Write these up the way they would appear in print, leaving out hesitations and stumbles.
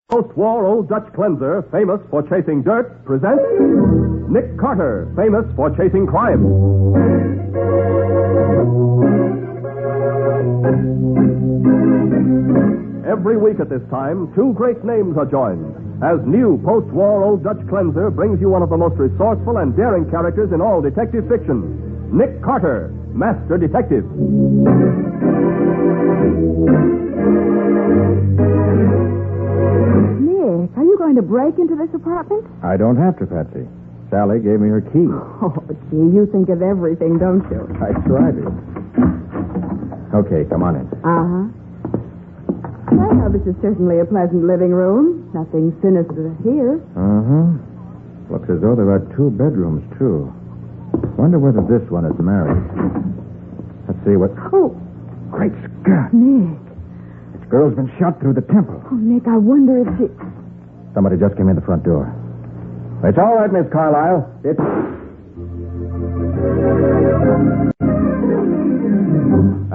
Post-war Old Dutch cleanser, famous for chasing dirt, presents Nick Carter, famous for chasing crime. Every week at this time, two great names are joined, as new post-war Old Dutch cleanser brings you one of the most resourceful and daring characters in all detective fiction, Nick Carter, Master Detective. Nick, are you going to break into this apartment? I don't have to, Patsy. Sally gave me her key. Oh, gee, you think of everything, don't you? I try to. Okay, come on in. Uh-huh. Well, this is certainly a pleasant living room. Nothing sinister here. Uh-huh. Looks as though there are two bedrooms, too. Wonder whether this one is married. Let's see what... Oh. Great Scott. Nick. This girl's been shot through the temple. Oh, Nick, I wonder if she... Somebody just came in the front door. It's all right, Miss Carlyle. It's...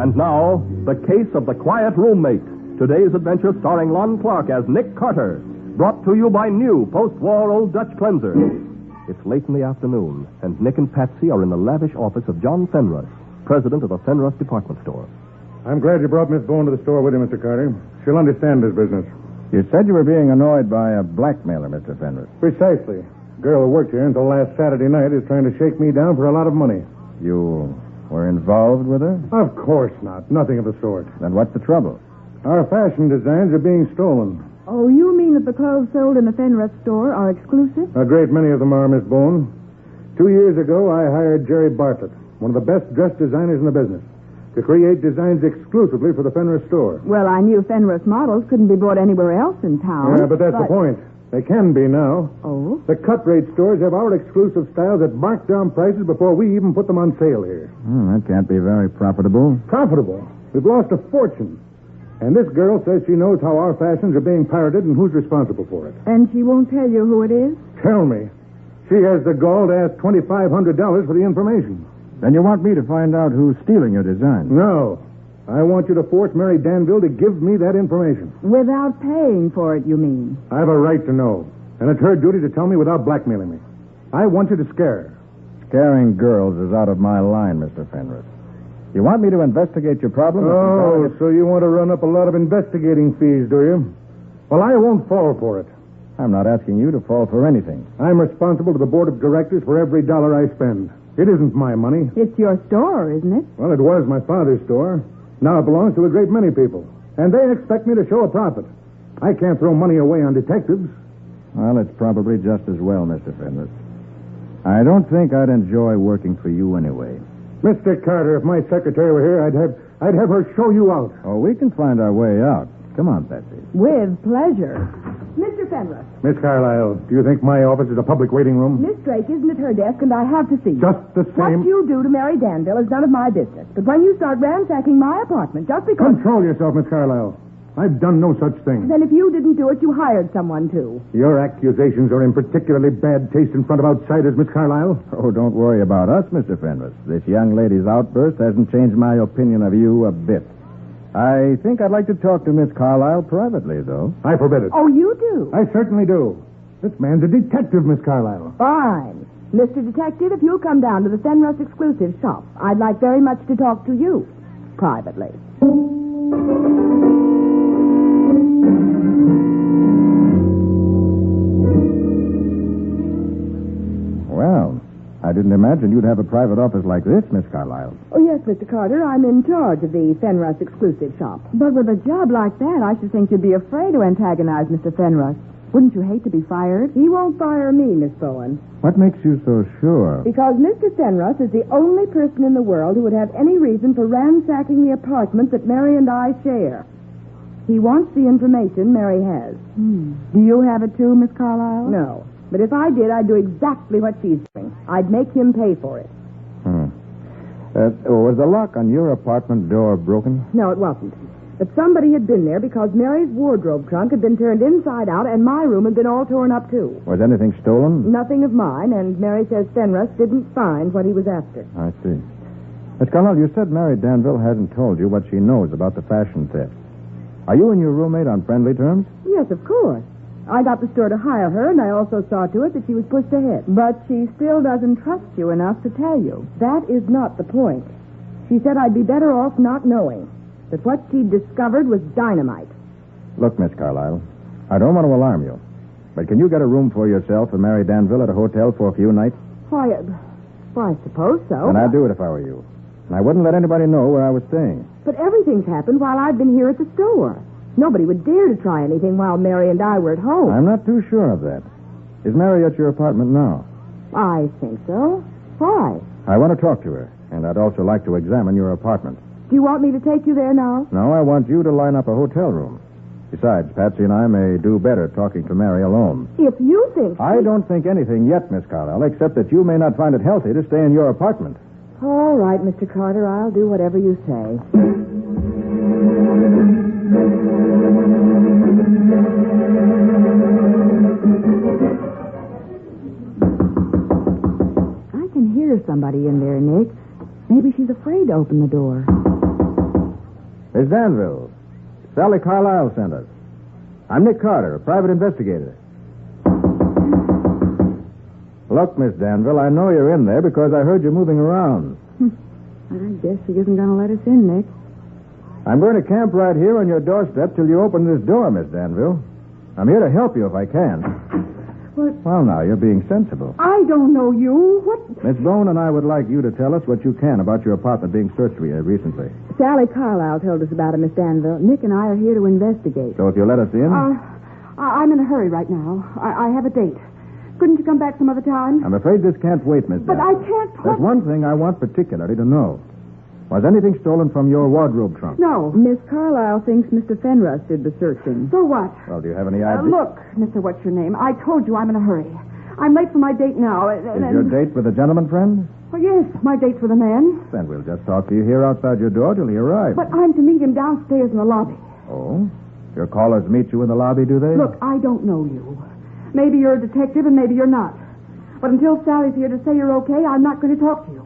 And now, the case of the quiet roommate. Today's adventure starring Lon Clark as Nick Carter. Brought to you by new post-war Old Dutch cleanser. It's late in the afternoon, and Nick and Patsy are in the lavish office of John Fenruss, president of the Fenruss department store. I'm glad you brought Miss Bowen to the store with you, Mr. Carter. She'll understand this business. You said you were being annoyed by a blackmailer, Mr. Fenruss. Precisely. The girl who worked here until last Saturday night is trying to shake me down for a lot of money. You were involved with her? Of course not. Nothing of the sort. Then what's the trouble? Our fashion designs are being stolen. Oh, you mean that the clothes sold in the Fenruss store are exclusive? A great many of them are, Miss Bowen. 2 years ago, I hired Jerry Bartlett, one of the best dress designers in the business, to create designs exclusively for the Fenruss store. Well, I knew Fenruss models couldn't be bought anywhere else in town. Yeah, but that's the point. They can be now. Oh? The cut-rate stores have our exclusive styles at marked-down prices before we even put them on sale here. That can't be very profitable. Profitable? We've lost a fortune. And this girl says she knows how our fashions are being pirated and who's responsible for it. And she won't tell you who it is? Tell me. She has the gall to ask $2,500 for the information. Then you want me to find out who's stealing your design? No. I want you to force Mary Danville to give me that information. Without paying for it, you mean? I have a right to know. And it's her duty to tell me without blackmailing me. I want you to scare her. Scaring girls is out of my line, Mr. Fenruss. You want me to investigate your problem? Oh, so you want to run up a lot of investigating fees, do you? Well, I won't fall for it. I'm not asking you to fall for anything. I'm responsible to the board of directors for every dollar I spend. It isn't my money. It's your store, isn't it? Well, it was my father's store. Now it belongs to a great many people. And they expect me to show a profit. I can't throw money away on detectives. Well, it's probably just as well, Mr. Fenruss. I don't think I'd enjoy working for you anyway. Mr. Carter, if my secretary were here, I'd have her show you out. Oh, we can find our way out. Come on, Patsy. With pleasure. Mr. Fenruss. Miss Carlyle, do you think my office is a public waiting room? Miss Drake isn't at her desk, and I have to see you. Just the same. What you do to Mary Danville is none of my business. But when you start ransacking my apartment, just because... Control yourself, Miss Carlyle. I've done no such thing. Then if you didn't do it, you hired someone to. Your accusations are in particularly bad taste in front of outsiders, Miss Carlyle. Oh, don't worry about us, Mr. Fenruss. This young lady's outburst hasn't changed my opinion of you a bit. I think I'd like to talk to Miss Carlyle privately, though. I forbid it. Oh, you do? I certainly do. This man's a detective, Miss Carlyle. Fine. Mr. Detective, if you'll come down to the Fenruss exclusive shop, I'd like very much to talk to you privately. Well, I didn't imagine you'd have a private office like this, Miss Carlyle. Oh, yes, Mr. Carter. I'm in charge of the Fenruss exclusive shop. But with a job like that, I should think you'd be afraid to antagonize Mr. Fenruss. Wouldn't you hate to be fired? He won't fire me, Miss Bowen. What makes you so sure? Because Mr. Fenruss is the only person in the world who would have any reason for ransacking the apartment that Mary and I share. He wants the information Mary has. Do you have it too, Miss Carlyle? No. But if I did, I'd do exactly what she's doing. I'd make him pay for it. Was the lock on your apartment door broken? No, it wasn't. But somebody had been there because Mary's wardrobe trunk had been turned inside out and my room had been all torn up, too. Was anything stolen? Nothing of mine, and Mary says Fenruss didn't find what he was after. I see. Miss Carlyle, you said Mary Danville hasn't told you what she knows about the fashion theft. Are you and your roommate on friendly terms? Yes, of course. I got the store to hire her, and I also saw to it that she was pushed ahead. But she still doesn't trust you enough to tell you. That is not the point. She said I'd be better off not knowing. That what she'd discovered was dynamite. Look, Miss Carlyle, I don't want to alarm you, but can you get a room for yourself and Mary Danville at a hotel for a few nights? Why, I suppose so. And I'd do it if I were you. And I wouldn't let anybody know where I was staying. But everything's happened while I've been here at the store. Nobody would dare to try anything while Mary and I were at home. I'm not too sure of that. Is Mary at your apartment now? I think so. Why? I want to talk to her, and I'd also like to examine your apartment. Do you want me to take you there now? No, I want you to line up a hotel room. Besides, Patsy and I may do better talking to Mary alone. If you think... I don't think anything yet, Miss Carlyle, except that you may not find it healthy to stay in your apartment. All right, Mr. Carter, I'll do whatever you say. I can hear somebody in there, Nick. Maybe she's afraid to open the door. Miss Danville, Sally Carlyle sent us. I'm Nick Carter, a private investigator. Look, Miss Danville, I know you're in there because I heard you moving around. I guess she isn't going to let us in, Nick. I'm going to camp right here on your doorstep till you open this door, Miss Danville. I'm here to help you if I can. What? Well, now, you're being sensible. I don't know you. What? Miss Bone and I would like you to tell us what you can about your apartment being searched recently. Sally Carlyle told us about it, Miss Danville. Nick and I are here to investigate. So if you let us in... I'm in a hurry right now. I have a date. Couldn't you come back some other time? I'm afraid this can't wait, Miss But Danville. I can't... There's one thing I want particularly to know. Was anything stolen from your wardrobe trunk? No. Miss Carlyle thinks Mr. Fenruss did the searching. So what? Well, do you have any idea? Look, Mr. What's-Your-Name, I told you I'm in a hurry. I'm late for my date now. Is your date with a gentleman friend? Well, yes, my date's with a man. Then we'll just talk to you here outside your door till he arrives. But I'm to meet him downstairs in the lobby. Oh? Your callers meet you in the lobby, do they? Look, I don't know you. Maybe you're a detective and maybe you're not. But until Sally's here to say you're okay, I'm not going to talk to you.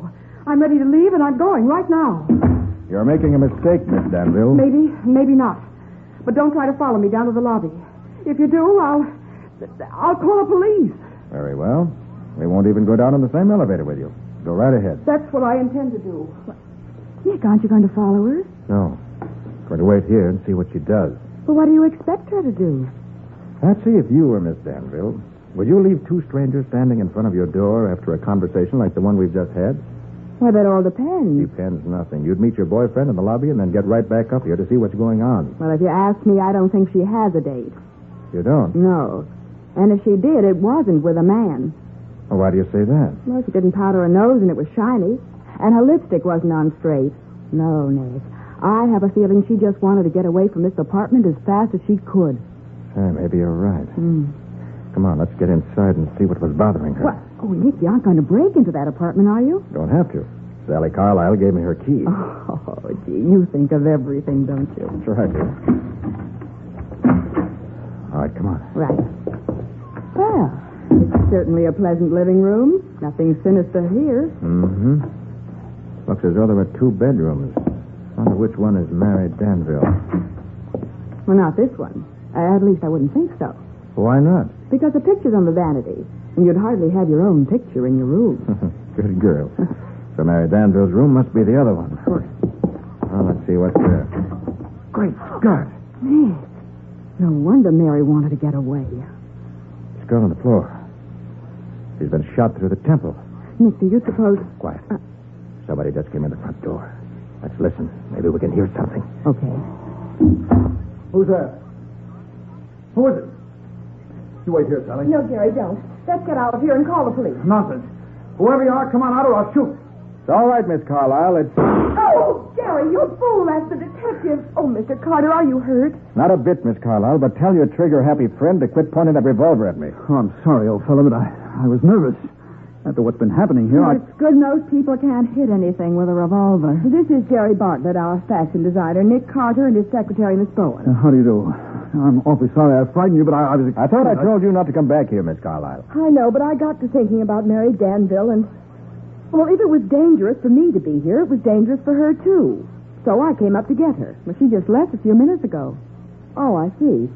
I'm ready to leave and I'm going right now. You're making a mistake, Miss Danville. Maybe, maybe not. But don't try to follow me down to the lobby. If you do, I'll call the police. Very well. We won't even go down in the same elevator with you. Go right ahead. That's what I intend to do. Nick, aren't you going to follow her? No. Going to wait here and see what she does. Well, what do you expect her to do? Patsy, if you were Miss Danville, would you leave two strangers standing in front of your door after a conversation like the one we've just had? Well, that all depends. Depends nothing. You'd meet your boyfriend in the lobby and then get right back up here to see what's going on. Well, if you ask me, I don't think she has a date. You don't? No. And if she did, it wasn't with a man. Well, why do you say that? Well, she didn't powder her nose and it was shiny. And her lipstick wasn't on straight. No, Nick. I have a feeling she just wanted to get away from this apartment as fast as she could. Maybe you're right. Come on, let's get inside and see what was bothering her. What? Oh, Nick, you aren't going to break into that apartment, are you? Don't have to. Sally Carlyle gave me her key. Oh, gee, you think of everything, don't you? That's right, dear. All right, come on. Right. Well, it's certainly a pleasant living room. Nothing sinister here. Mm-hmm. Looks as though there were two bedrooms. I wonder which one is Mary Danville. Well, not this one. At least I wouldn't think so. Why not? Because the picture's on the vanity, and you'd hardly have your own picture in your room. Good girl. So Mary Danville's room must be the other one. Of course. Well, let's see what's there. Great Scott. Nick, no wonder Mary wanted to get away. This girl on the floor. She's been shot through the temple. Nick, do you suppose... Quiet. Somebody just came in the front door. Let's listen. Maybe we can hear something. Okay. Who's that? Who is it? You wait here, Sally. No, Jerry, don't. Let's get out of here and call the police. Nonsense. Whoever you are, come on out or I'll shoot. It's all right, Miss Carlyle. It's... Oh, Jerry, you fool. That's the detective. Oh, Mr. Carter, are you hurt? Not a bit, Miss Carlyle, but tell your trigger-happy friend to quit pointing that revolver at me. Oh, I'm sorry, old fellow, but I was nervous. After what's been happening here, It's good most people can't hit anything with a revolver. This is Jerry Bartlett, our fashion designer, Nick Carter, and his secretary, Miss Bowen. How do you do? I'm awfully sorry I frightened you, but I was... I thought I told you not to come back here, Miss Carlyle. I know, but I got to thinking about Mary Danville, and... Well, if it was dangerous for me to be here, it was dangerous for her, too. So I came up to get her. Well, she just left a few minutes ago. Oh, I see.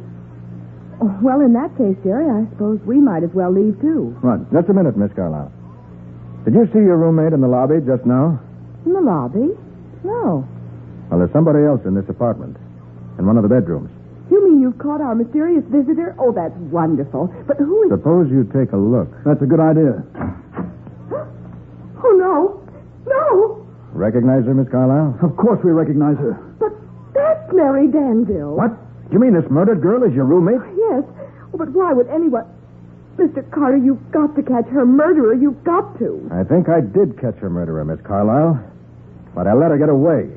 Oh, well, in that case, Jerry, I suppose we might as well leave, too. Right. Just a minute, Miss Carlyle. Did you see your roommate in the lobby just now? In the lobby? No. Well, there's somebody else in this apartment. In one of the bedrooms. You mean you've caught our mysterious visitor? Oh, that's wonderful. But who is... Suppose you take a look. That's a good idea. Oh, no. No. Recognize her, Miss Carlyle? Of course we recognize her. But that's Mary Danville. What? You mean this murdered girl is your roommate? Yes. Oh, but why would anyone... Mr. Carter, you've got to catch her murderer. You've got to. I think I did catch her murderer, Miss Carlyle. But I let her get away.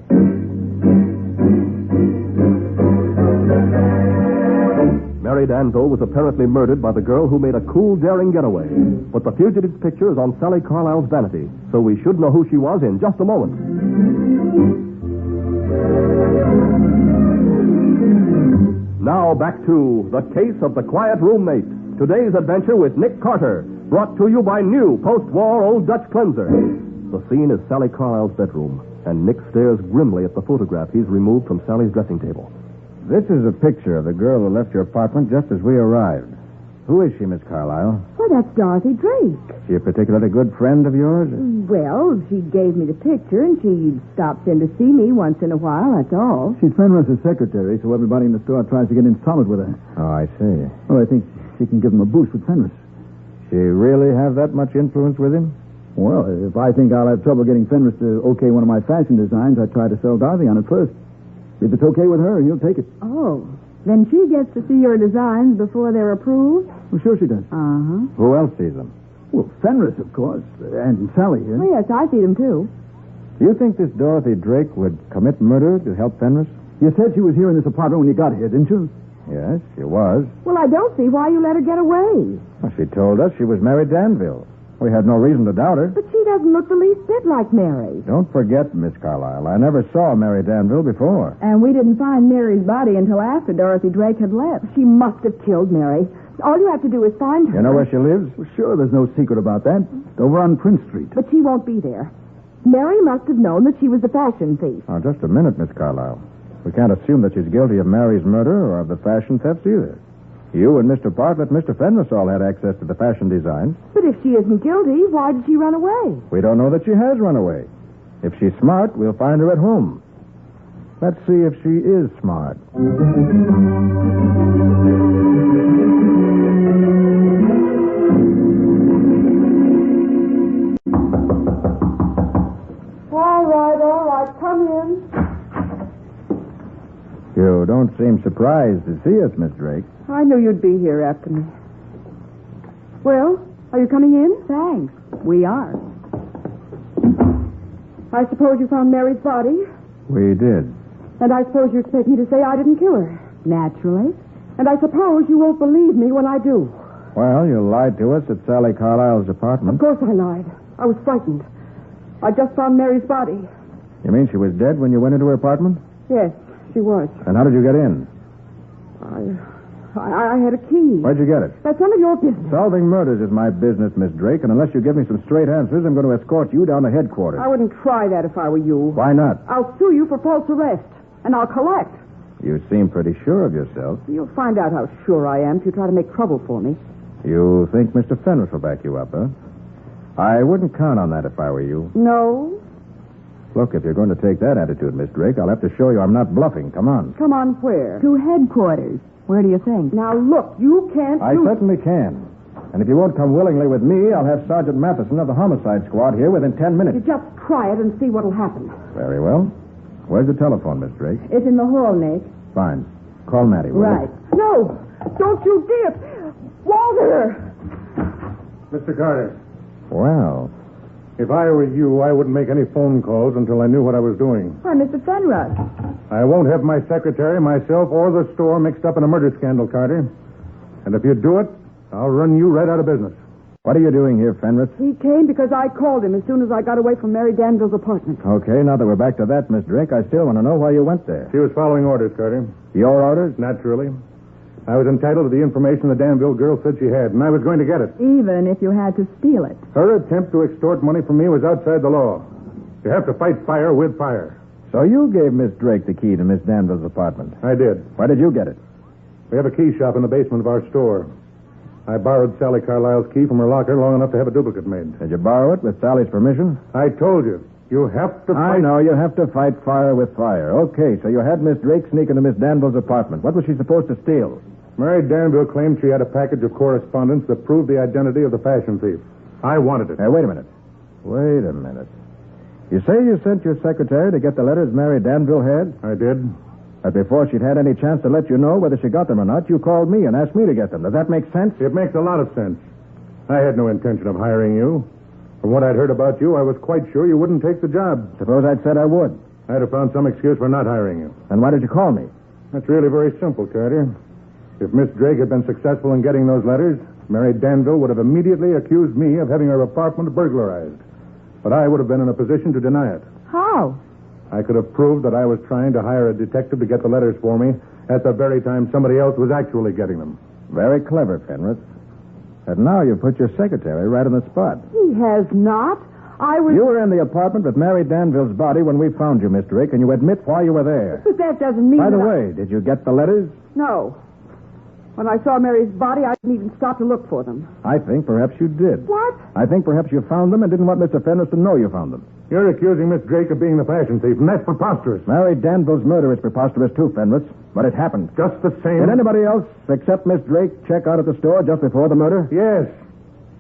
Mary Danville was apparently murdered by the girl who made a cool, daring getaway. But the fugitive's picture is on Sally Carlisle's vanity, so we should know who she was in just a moment. Now back to The Case of the Quiet Roommate. Today's adventure with Nick Carter, brought to you by new post-war Old Dutch Cleanser. The scene is Sally Carlisle's bedroom, and Nick stares grimly at the photograph he's removed from Sally's dressing table. This is a picture of the girl who left your apartment just as we arrived. Who is she, Miss Carlyle? Why, that's Dorothy Drake. She a particularly good friend of yours? Well, she gave me the picture, and she stops in to see me once in a while, that's all. She's Fenris's secretary, so everybody in the store tries to get in solid with her. Oh, I see. Oh, I think she can give him a boost with Fenris. She really have that much influence with him? Well, if I think I'll have trouble getting Fenris to okay one of my fashion designs, I try to sell Dorothy on it first. If it's okay with her, he'll take it. Oh, then she gets to see your designs before they're approved? Well, sure she does. Uh-huh. Who else sees them? Well, Fenris, of course, and Sally here. Oh, yes, I see them, too. Do you think this Dorothy Drake would commit murder to help Fenris? You said she was here in this apartment when you got here, didn't you? Yes, she was. Well, I don't see why you let her get away. Well, she told us she was Mary Danville. We had no reason to doubt her. But she doesn't look the least bit like Mary. Don't forget, Miss Carlyle, I never saw Mary Danville before. And we didn't find Mary's body until after Dorothy Drake had left. She must have killed Mary. All you have to do is find her. You know where she lives? Well, sure, there's no secret about that. Over on Prince Street. But she won't be there. Mary must have known that she was the fashion thief. Oh, just a minute, Miss Carlyle. We can't assume that she's guilty of Mary's murder or of the fashion thefts either. You and Mr. Bartlett, Mr. Fenris all had access to the fashion designs. But if she isn't guilty, why did she run away? We don't know that she has run away. If she's smart, we'll find her at home. Let's see if she is smart. All right, come in. You don't seem surprised to see us, Miss Drake. I knew you'd be here after me. Well, are you coming in? Thanks. We are. I suppose you found Mary's body? We did. And I suppose you expect me to say I didn't kill her? Naturally. And I suppose you won't believe me when I do. Well, you lied to us at Sally Carlisle's apartment. Of course I lied. I was frightened. I just found Mary's body. You mean she was dead when you went into her apartment? Yes, she was. And how did you get in? I had a key. Where'd you get it? That's none of your business. Solving murders is my business, Miss Drake, and unless you give me some straight answers, I'm going to escort you down to headquarters. I wouldn't try that if I were you. Why not? I'll sue you for false arrest, and I'll collect. You seem pretty sure of yourself. You'll find out how sure I am if you try to make trouble for me. You think Mr. Fenris will back you up, huh? I wouldn't count on that if I were you. No? Look, if you're going to take that attitude, Miss Drake, I'll have to show you I'm not bluffing. Come on. Come on where? To headquarters. Where do you think? Now, look, you can't I certainly can. And if you won't come willingly with me, I'll have Sergeant Matheson of the homicide squad here within 10 minutes. You just try it and see what'll happen. Very well. Where's the telephone, Miss Drake? It's in the hall, Nick. Fine. Call Mattie, will you? Right. No! Don't you dare! Walter! Mr. Carter, Well, if I were you, I wouldn't make any phone calls until I knew what I was doing. Why, Mr. Fenris. I won't have my secretary, myself, or the store mixed up in a murder scandal, Carter. And if you do it, I'll run you right out of business. what are you doing here, Fenris? He came because I called him as soon as I got away from Mary Danville's apartment. Okay, now that we're back to that, Miss Drake, I still want to know why you went there. She was following orders, Carter. Your orders? Naturally. I was entitled to the information the Danville girl said she had, and I was going to get it. Even if you had to steal it. Her attempt to extort money from me was outside the law. You have to fight fire with fire. So you gave Miss Drake the key to Miss Danville's apartment. I did. Why did you get it? We have a key shop in the basement of our store. I borrowed Sally Carlisle's key from her locker long enough to have a duplicate made. Did you borrow it with Sally's permission? I told you. You have to fight... I know. You have to fight fire with fire. Okay, so you had Miss Drake sneak into Miss Danville's apartment. What was she supposed to steal? Mary Danville claimed she had a package of correspondence that proved the identity of the fashion thief. I wanted it. Hey, wait a minute. Wait a minute. You say you sent your secretary to get the letters Mary Danville had? I did. But before she'd had any chance to let you know whether she got them or not, you called me and asked me to get them. Does that make sense? It makes a lot of sense. I had no intention of hiring you. From what I'd heard about you, I was quite sure you wouldn't take the job. Suppose I'd said I would. I'd have found some excuse for not hiring you. Then why did you call me? That's really very simple, Carter. If Miss Drake had been successful in getting those letters, Mary Danville would have immediately accused me of having her apartment burglarized. But I would have been in a position to deny it. How? I could have proved that I was trying to hire a detective to get the letters for me at the very time somebody else was actually getting them. Very clever, Fenris. And now you've put your secretary right on the spot. He has not. You were in the apartment with Mary Danville's body when we found you, Miss Drake, and you admit why you were there. But that doesn't mean By the that way, did you get the letters? No. When I saw Mary's body, I didn't even stop to look for them. I think perhaps you did. What? I think perhaps you found them and didn't want Mr. Fenris to know you found them. You're accusing Miss Drake of being the fashion thief, and that's preposterous. Mary Danville's murder is preposterous, too, Fenris. But it happened. Just the same. Did anybody else, except Miss Drake, check out at the store just before the murder? Yes.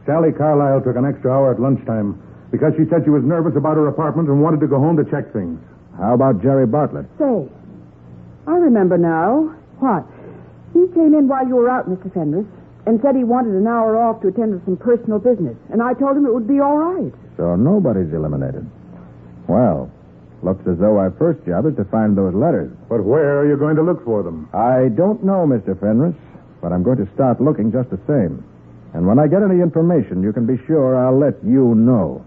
Sally Carlisle took an extra hour at lunchtime because she said she was nervous about her apartment and wanted to go home to check things. How about Jerry Bartlett? Say, I remember now. What? He came in while you were out, Mr. Fenris, and said he wanted an hour off to attend to some personal business. And I told him it would be all right. So nobody's eliminated. Well, looks as though our first job is to find those letters. But where are you going to look for them? I don't know, Mr. Fenris, but I'm going to start looking just the same. And when I get any information, you can be sure I'll let you know.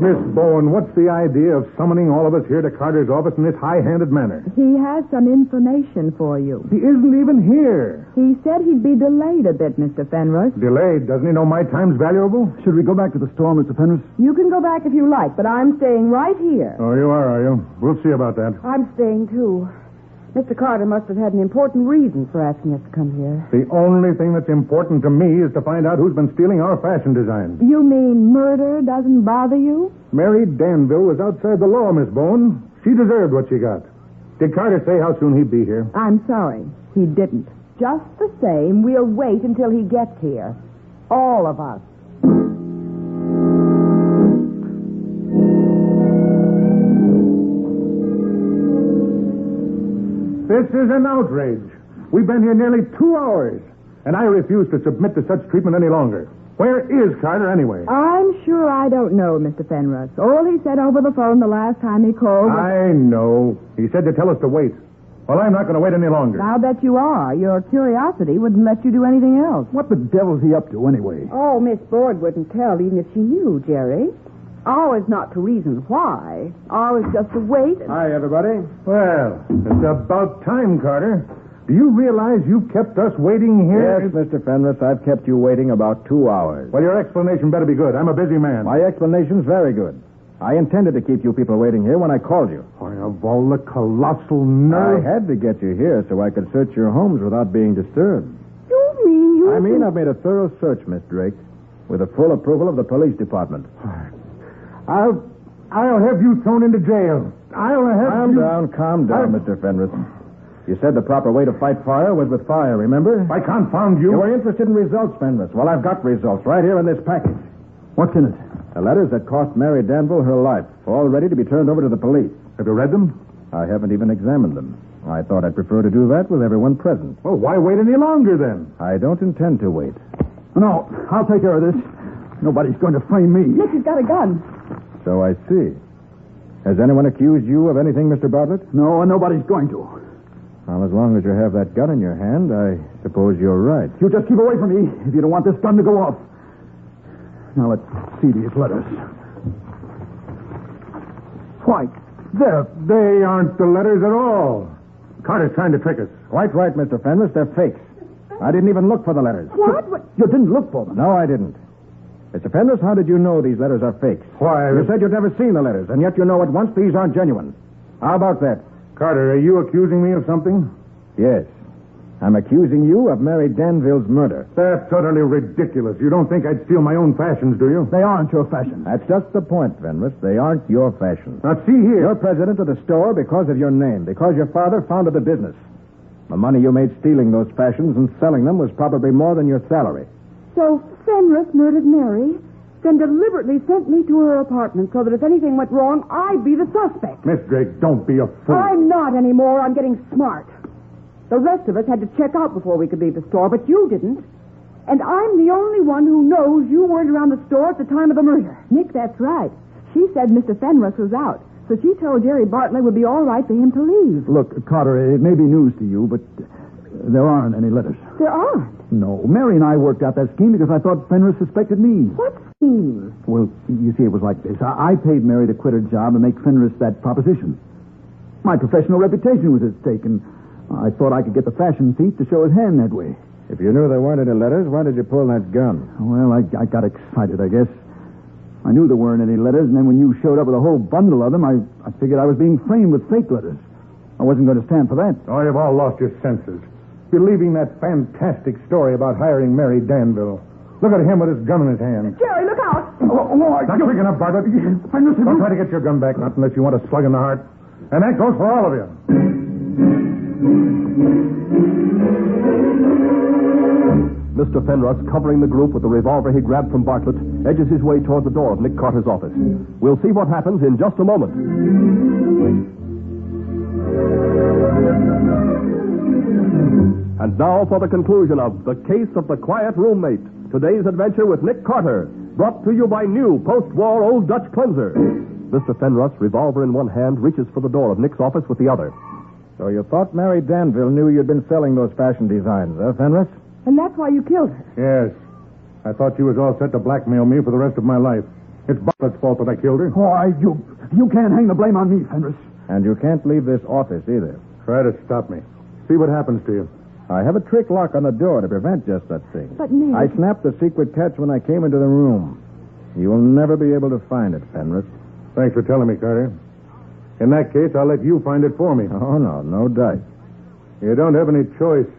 Miss Bowen, what's the idea of summoning all of us here to Carter's office in this high-handed manner? He has some information for you. He isn't even here. He said he'd be delayed a bit, Mr. Fenris. Delayed? Doesn't he know my time's valuable? Should we go back to the store, Mr. Fenris? You can go back if you like, but I'm staying right here. Oh, you are you? We'll see about that. I'm staying, too. Mr. Carter must have had an important reason for asking us to come here. The only thing that's important to me is to find out who's been stealing our fashion designs. You mean murder doesn't bother you? Mary Danville was outside the law, Miss Bowen. She deserved what she got. Did Carter say how soon he'd be here? I'm sorry. He didn't. Just the same, we'll wait until he gets here. All of us. This is an outrage. We've been here nearly 2 hours, and I refuse to submit to such treatment any longer. Where is Carter, anyway? I'm sure I don't know, Mr. Fenris. All he said over the phone the last time he called was... I know. He said to tell us to wait. Well, I'm not going to wait any longer. I'll bet you are. Your curiosity wouldn't let you do anything else. What the devil's he up to, anyway? Oh, Miss Board wouldn't tell, even if she knew, Jerry. Always not to reason why. Always just to wait. Hi, everybody. Well, it's about time, Carter. Do you realize you kept us waiting here? Yes, Mr. Fenris, I've kept you waiting about 2 hours. Well, your explanation better be good. I'm a busy man. My explanation's very good. I intended to keep you people waiting here when I called you. Why, of all the colossal nerve... I had to get you here so I could search your homes without being disturbed. You mean you... I mean, I've made a thorough search, Miss Drake, with the full approval of the police department. I'll have you thrown into jail. Calm down, Mr. Fenris. You said the proper way to fight fire was with fire, remember? I confound you. You were interested in results, Fenris. Well, I've got results right here in this package. What's in it? The letters that cost Mary Danville her life, all ready to be turned over to the police. Have you read them? I haven't even examined them. I thought I'd prefer to do that with everyone present. Well, why wait any longer, then? I don't intend to wait. No, I'll take care of this. Nobody's going to frame me. Nick has got a gun. So I see. Has anyone accused you of anything, Mr. Bartlett? No, and nobody's going to. Well, as long as you have that gun in your hand, I suppose you're right. You just keep away from me if you don't want this gun to go off. Now, let's see these letters. Why, they aren't the letters at all. Carter's trying to trick us. Quite right, Mr. Fenris. They're fakes. I didn't even look for the letters. What? You didn't look for them. No, I didn't. Mr. Fenris, how did you know these letters are fakes? Why? You said you'd never seen the letters, and yet you know at once these aren't genuine. How about that? Carter, are you accusing me of something? Yes. I'm accusing you of Mary Danville's murder. That's utterly ridiculous. You don't think I'd steal my own fashions, do you? They aren't your fashion. That's just the point, Fenris. They aren't your fashion. Now, see here. You're president of the store because of your name, because your father founded the business. The money you made stealing those fashions and selling them was probably more than your salary. So Fenris murdered Mary, then deliberately sent me to her apartment so that if anything went wrong, I'd be the suspect. Miss Drake, don't be a fool. I'm not anymore. I'm getting smart. The rest of us had to check out before we could leave the store, but you didn't. And I'm the only one who knows you weren't around the store at the time of the murder. Nick, that's right. She said Mr. Fenris was out, so she told Jerry Bartlett it would be all right for him to leave. Look, Carter, it may be news to you, but there aren't any letters. There aren't. No, Mary and I worked out that scheme because I thought Fenris suspected me. What scheme? Well, you see, it was like this. I paid Mary to quit her job and make Fenris that proposition. My professional reputation was at stake, and I thought I could get the fashion thief to show his hand that way. If you knew there weren't any letters, why did you pull that gun? Well, I got excited, I guess. I knew there weren't any letters, and then when you showed up with a whole bundle of them, I figured I was being framed with fake letters. I wasn't going to stand for that. Oh, you've all lost your senses. Believing that fantastic story about hiring Mary Danville. Look at him with his gun in his hand. Jerry, look out! Not quick enough, Bartlett. Don't try to get your gun back, not unless you want a slug in the heart. And that goes for all of you. Mr. Fenris, covering the group with the revolver he grabbed from Bartlett, edges his way toward the door of Nick Carter's office. We'll see what happens in just a moment. And now for the conclusion of The Case of the Quiet Roommate. Today's adventure with Nick Carter, brought to you by new post-war Old Dutch Cleanser. Mr. Fenris, revolver in one hand, reaches for the door of Nick's office with the other. So you thought Mary Danville knew you'd been selling those fashion designs, huh, Fenris? And that's why you killed her. Yes. I thought she was all set to blackmail me for the rest of my life. It's Bartlett's fault that I killed her. Why, you can't hang the blame on me, Fenris. And you can't leave this office either. Try to stop me. See what happens to you. I have a trick lock on the door to prevent just that thing. But, Nick... I snapped the secret catch when I came into the room. You will never be able to find it, Fenris. Thanks for telling me, Carter. In that case, I'll let you find it for me. Oh, no dice. You don't have any choice.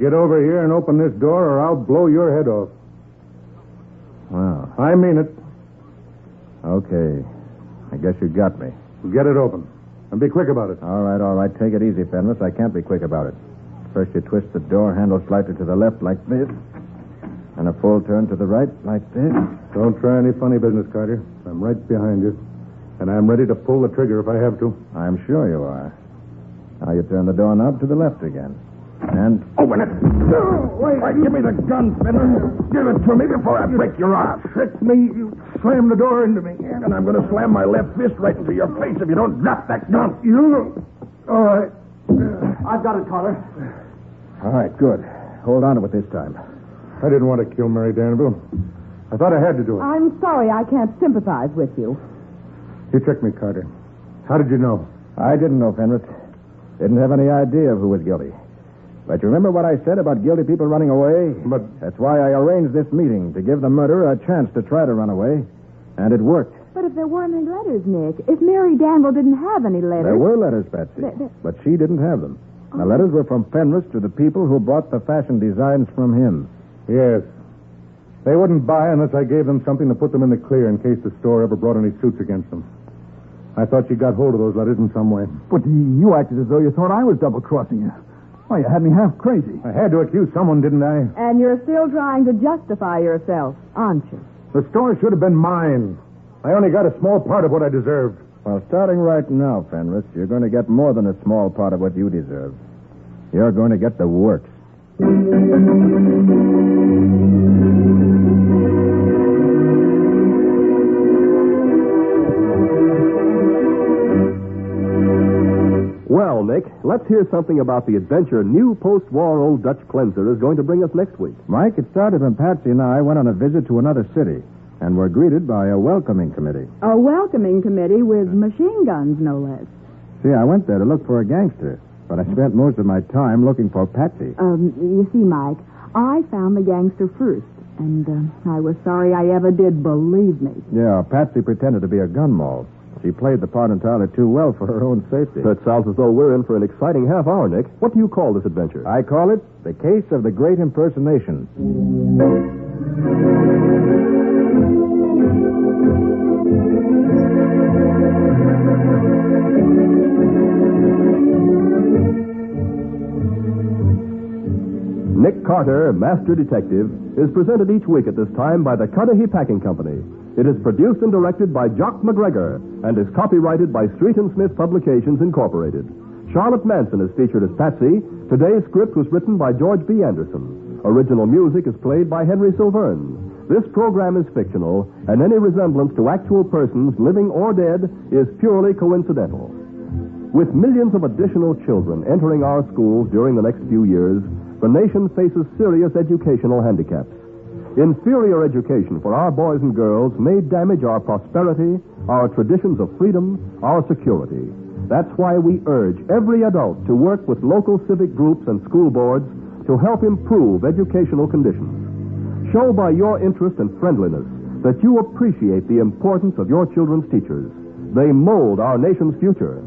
Get over here and open this door, or I'll blow your head off. Well, I mean it. okay. I guess you got me. Get it open. And be quick about it. All right. Take it easy, Fenris. I can't be quick about it. First you twist the door handle slightly to the left like this, and a full turn to the right like this. Don't try any funny business, Carter. I'm right behind you. And I'm ready to pull the trigger if I have to. I'm sure you are. Now you turn the doorknob to the left again. And open it. Wait, give me the gun, Fenner. Give it to me before I break your arm. Tricked me. You slammed the door into me. And I'm going to slam my left fist right into your face if you don't drop that gun. You... All right. I've got it, Carter. all right, good. Hold on to it this time. I didn't want to kill Mary Danville. I thought I had to do it. I'm sorry I can't sympathize with you. You tricked me, Carter. How did you know? I didn't know, Fenris. Didn't have any idea of who was guilty. But you remember what I said about guilty people running away? But... That's why I arranged this meeting, to give the murderer a chance to try to run away. And it worked. But if there weren't any letters, Nick, if Mary Danville didn't have any letters... There were letters, Patsy. But she didn't have them. The letters were from Fenris to the people who bought the fashion designs from him. Yes. They wouldn't buy unless I gave them something to put them in the clear in case the store ever brought any suits against them. I thought you got hold of those letters in some way. But you acted as though you thought I was double-crossing you. Why, you had me half crazy. I had to accuse someone, didn't I? And you're still trying to justify yourself, aren't you? The store should have been mine. I only got a small part of what I deserved. Well, starting right now, Fenris, you're going to get more than a small part of what you deserve. You're going to get the works. Well, Nick, let's hear something about the adventure new post-war Old Dutch Cleanser is going to bring us next week. Mike, it started when Patsy and I went on a visit to another city and were greeted by a welcoming committee. A welcoming committee with machine guns, no less. See, I went there to look for a gangster, but I spent most of my time looking for Patsy. You see, Mike, I found the gangster first, And I was sorry I ever did, believe me. Yeah, Patsy pretended to be a gun moll. She played the part entirely too well for her own safety. It sounds as though we're in for an exciting half hour, Nick. What do you call this adventure? I call it The Case of the Great Impersonation. Nick Carter, Master Detective, is presented each week at this time by the Cudahy Packing Company. It is produced and directed by Jock MacGregor and is copyrighted by Street and Smith Publications, Incorporated. Charlotte Manson is featured as Patsy. Today's script was written by George B. Anderson. Original music is played by Henry Silverne. This program is fictional, and any resemblance to actual persons, living or dead, is purely coincidental. With millions of additional children entering our schools during the next few years, the nation faces serious educational handicaps. Inferior education for our boys and girls may damage our prosperity, our traditions of freedom, our security. That's why we urge every adult to work with local civic groups and school boards to help improve educational conditions. Show by your interest and friendliness that you appreciate the importance of your children's teachers. They mold our nation's future.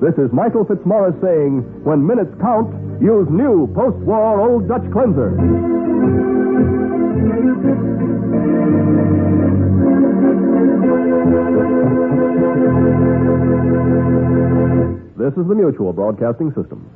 This is Michael Fitzmaurice saying, when minutes count, use new post-war Old Dutch cleanser. This is the Mutual Broadcasting System.